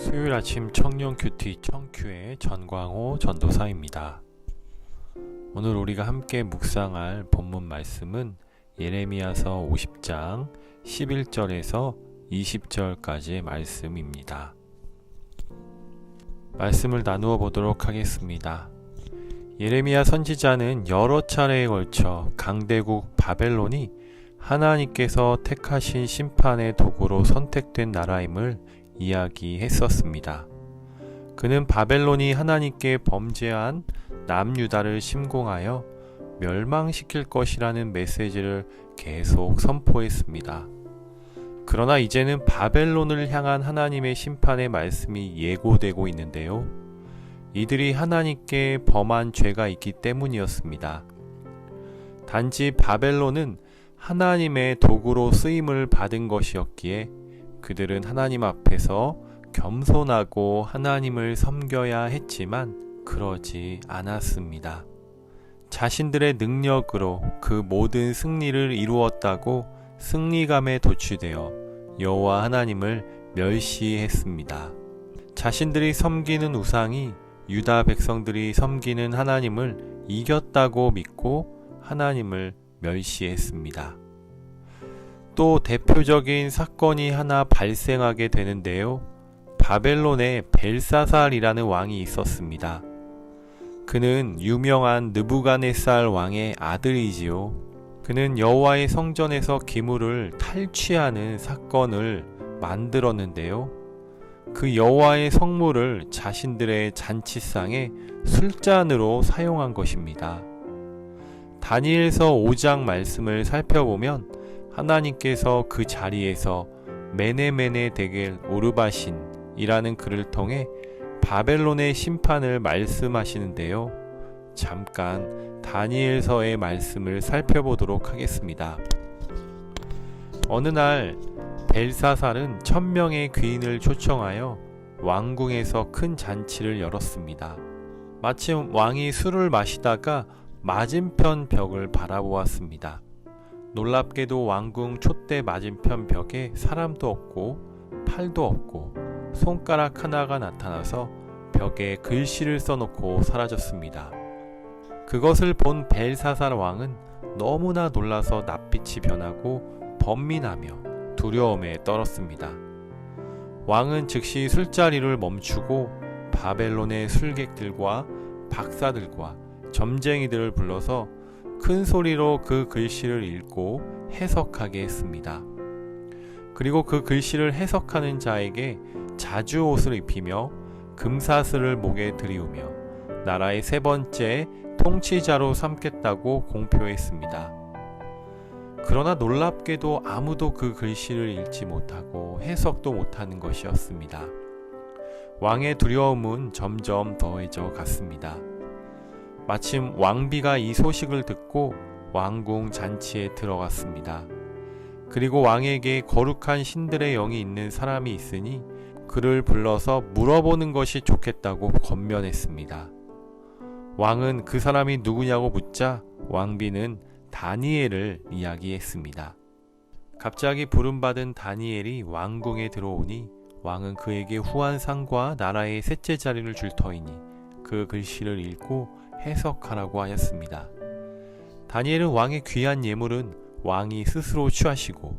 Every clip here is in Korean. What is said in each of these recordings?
수요일 아침 청년 큐티 청큐의 전광호 전도사입니다. 오늘 우리가 함께 묵상할 본문 말씀은 예레미야서 50장 11절에서 20절까지의 말씀입니다. 말씀을 나누어 보도록 하겠습니다. 예레미야 선지자는 여러 차례에 걸쳐 강대국 바벨론이 하나님께서 택하신 심판의 도구로 선택된 나라임을 이야기했었습니다. 그는 바벨론이 하나님께 범죄한 남유다를 심공하여 멸망시킬 것이라는 메시지를 계속 선포했습니다. 그러나 이제는 바벨론을 향한 하나님의 심판의 말씀이 예고되고 있는데요. 이들이 하나님께 범한 죄가 있기 때문이었습니다. 단지 바벨론은 하나님의 도구로 쓰임을 받은 것이었기에 그들은 하나님 앞에서 겸손하고 하나님을 섬겨야 했지만 그러지 않았습니다. 자신들의 능력으로 그 모든 승리를 이루었다고 승리감에 도취되어 여호와 하나님을 멸시했습니다. 자신들이 섬기는 우상이 유다 백성들이 섬기는 하나님을 이겼다고 믿고 하나님을 멸시했습니다. 또 대표적인 사건이 하나 발생하게 되는데요. 바벨론에 벨사살이라는 왕이 있었습니다. 그는 유명한 느부갓네살 왕의 아들이지요. 그는 여호와의 성전에서 기물을 탈취하는 사건을 만들었는데요. 그 여호와의 성물을 자신들의 잔치상에 술잔으로 사용한 것입니다. 다니엘서 5장 말씀을 살펴보면 하나님께서 그 자리에서 메네메네 데겔 오르바신 이라는 글을 통해 바벨론의 심판을 말씀하시는데요. 잠깐 다니엘서의 말씀을 살펴보도록 하겠습니다. 어느 날 벨사살은 1000명의 귀인을 초청하여 왕궁에서 큰 잔치를 열었습니다. 마침 왕이 술을 마시다가 맞은편 벽을 바라보았습니다. 놀랍게도 왕궁 촛대 맞은편 벽에 사람도 없고 팔도 없고 손가락 하나가 나타나서 벽에 글씨를 써놓고 사라졌습니다. 그것을 본 벨사살 왕은 너무나 놀라서 낯빛이 변하고 번민하며 두려움에 떨었습니다. 왕은 즉시 술자리를 멈추고 바벨론의 술객들과 박사들과 점쟁이들을 불러서 큰 소리로 그 글씨를 읽고 해석하게 했습니다. 그리고 그 글씨를 해석하는 자에게 자주옷을 입히며 금사슬을 목에 들이우며 나라의 3번째 통치자로 삼겠다고 공표했습니다. 그러나 놀랍게도 아무도 그 글씨를 읽지 못하고 해석도 못하는 것이었습니다. 왕의 두려움은 점점 더해져 갔습니다. 마침 왕비가 이 소식을 듣고 왕궁 잔치에 들어갔습니다. 그리고 왕에게 거룩한 신들의 영이 있는 사람이 있으니 그를 불러서 물어보는 것이 좋겠다고 권면했습니다. 왕은 그 사람이 누구냐고 묻자 왕비는 다니엘을 이야기했습니다. 갑자기 부름받은 다니엘이 왕궁에 들어오니 왕은 그에게 후한상과 나라의 셋째 자리를 줄 터이니 그 글씨를 읽고 해석하라고 하였습니다. 다니엘은 왕의 귀한 예물은 왕이 스스로 취하시고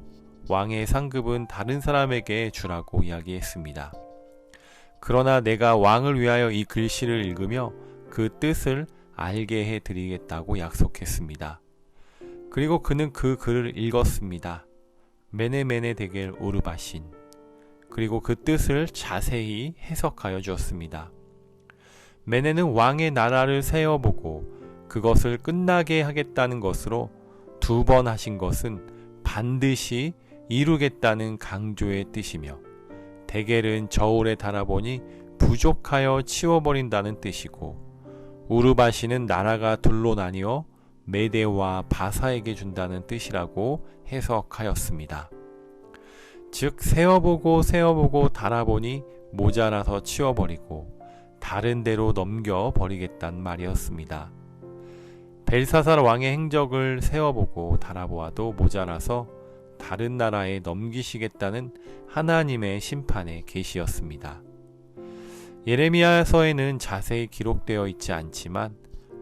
왕의 상급은 다른 사람에게 주라고 이야기했습니다. 그러나 내가 왕을 위하여 이 글씨를 읽으며 그 뜻을 알게 해드리겠다고 약속했습니다. 그리고 그는 그 글을 읽었습니다. 메네메네 데겔 오르바신. 그리고 그 뜻을 자세히 해석하여 주었습니다. 메네는 왕의 나라를 세워보고 그것을 끝나게 하겠다는 것으로 2번 하신 것은 반드시 이루겠다는 강조의 뜻이며 데겔은 저울에 달아보니 부족하여 치워버린다는 뜻이고 우르바시는 나라가 둘로 나뉘어 메대와 바사에게 준다는 뜻이라고 해석하였습니다. 즉 세어보고 달아보니 모자라서 치워버리고 다른 데로 넘겨버리겠다는 말이었습니다. 벨사살 왕의 행적을 세어보고 달아보아도 모자라서 다른 나라에 넘기시겠다는 하나님의 심판의 계시였습니다. 예레미야서에는 자세히 기록되어 있지 않지만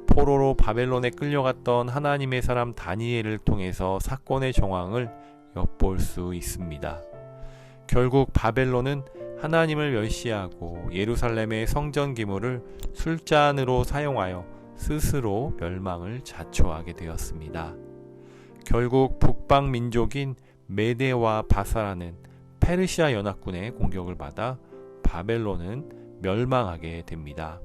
포로로 바벨론에 끌려갔던 하나님의 사람 다니엘을 통해서 사건의 정황을 엿볼 수 있습니다. 결국 바벨론은 하나님을 멸시하고 예루살렘의 성전 기물을 술잔으로 사용하여 스스로 멸망을 자초하게 되었습니다. 결국 북방 민족인 메데와 바사라는 페르시아 연합군의 공격을 받아 바벨론은 멸망하게 됩니다.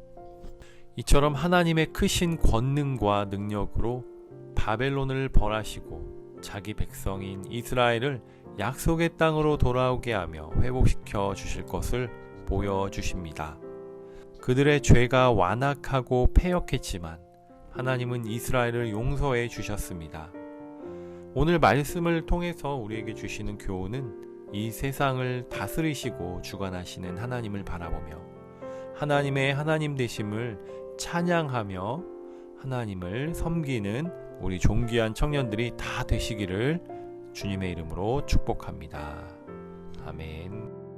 이처럼 하나님의 크신 권능과 능력으로 바벨론을 벌하시고 자기 백성인 이스라엘을 약속의 땅으로 돌아오게 하며 회복시켜 주실 것을 보여주십니다. 그들의 죄가 완악하고 패역했지만 하나님은 이스라엘을 용서해 주셨습니다. 오늘 말씀을 통해서 우리에게 주시는 교훈은 이 세상을 다스리시고 주관하시는 하나님을 바라보며 하나님의 하나님 되심을 찬양하며 하나님을 섬기는 우리 존귀한 청년들이 다 되시기를 주님의 이름으로 축복합니다. 아멘.